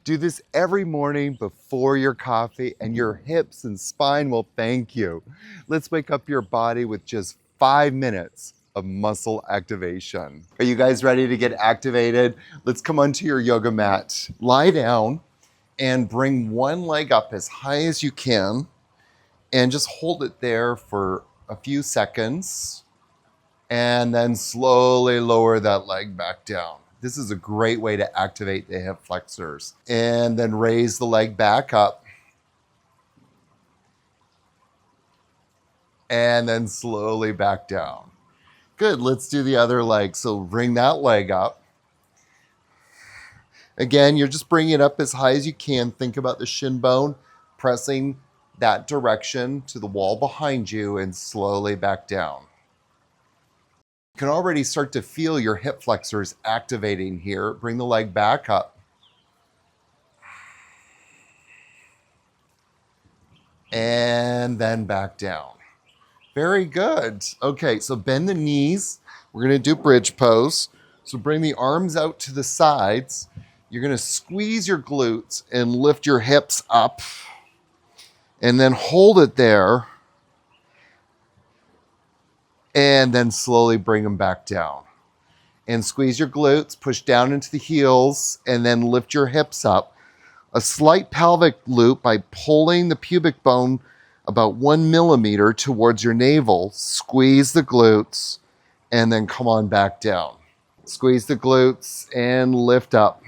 Do this every morning before your coffee and your hips and spine will thank you. Let's wake up your body with just 5 minutes of muscle activation. Are you guys ready to get activated? Let's come onto your yoga mat. Lie down and bring one leg up as high as you can and just hold it there for a few seconds and then slowly lower that leg back down. This is a great way to activate the hip flexors. And then raise the leg back up. And then slowly back down. Good, let's do the other leg. So bring that leg up. Again, you're just bringing it up as high as you can. Think about the shin bone pressing that direction to the wall behind you and slowly back down. You can already start to feel your hip flexors activating here. Bring the leg back up. And then back down. Very good. Okay, so bend the knees. We're going to do bridge pose. So bring the arms out to the sides. You're going to squeeze your glutes and lift your hips up. And then hold it there. And then slowly bring them back down. And squeeze your glutes, push down into the heels, and then lift your hips up. A slight pelvic loop by pulling the pubic bone about 1 millimeter towards your navel. Squeeze the glutes, and then come on back down. Squeeze the glutes and lift up.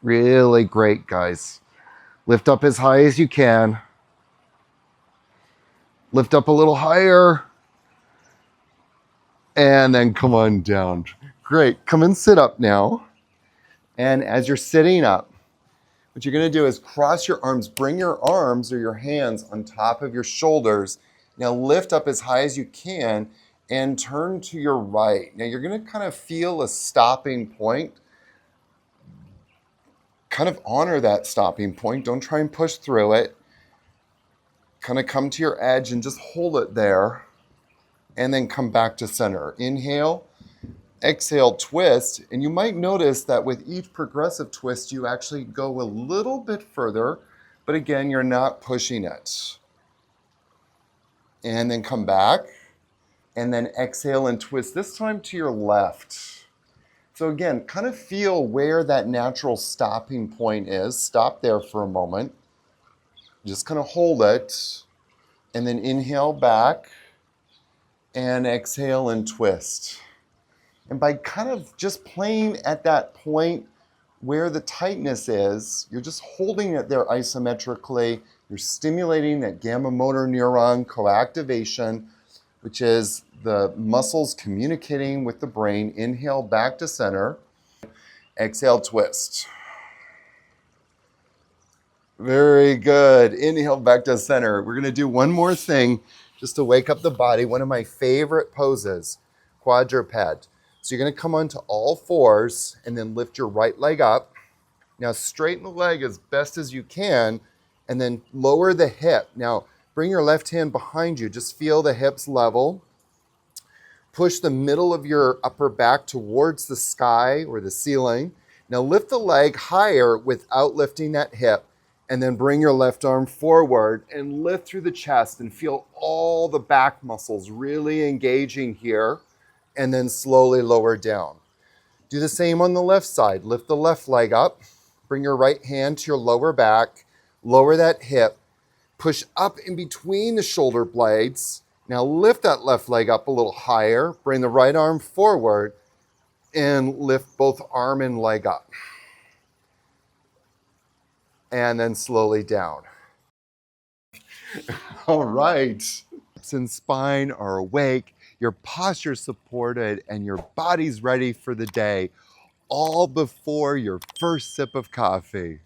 Really great, guys. Lift up as high as you can. Lift up a little higher. And then come on down. Great. Come and sit up now. And as you're sitting up, what you're going to do is cross your arms. Bring your arms or your hands on top of your shoulders. Now lift up as high as you can and turn to your right. Now you're going to kind of feel a stopping point. Kind of honor that stopping point. Don't try and push through it. Kind of come to your edge and just hold it there. And then come back to center. Inhale, exhale, twist. And you might notice that with each progressive twist, you actually go a little bit further. But again, you're not pushing it. And then come back. And then exhale and twist, this time to your left. So again, kind of feel where that natural stopping point is. Stop there for a moment. Just kind of hold it. And then inhale back. And exhale and twist. And by kind of just playing at that point where the tightness is, you're just holding it there isometrically. You're stimulating that gamma motor neuron coactivation, which is the muscles communicating with the brain. Inhale back to center. Exhale, twist. Very good. Inhale back to center. We're going to do one more thing just to wake up the body. One of my favorite poses, quadruped. So you're going to come onto all fours and then lift your right leg up. Now straighten the leg as best as you can and then lower the hip. Now bring your left hand behind you. Just feel the hips level. Push the middle of your upper back towards the sky or the ceiling. Now lift the leg higher without lifting that hip. And then bring your left arm forward and lift through the chest and feel all the back muscles really engaging here. And then slowly lower down. Do the same on the left side. Lift the left leg up. Bring your right hand to your lower back. Lower that hip. Push up in between the shoulder blades. Now lift that left leg up a little higher. Bring the right arm forward and lift both arm and leg up. And then slowly down. All right. Hips and spine are awake, your posture's supported, and your body's ready for the day, all before your first sip of coffee.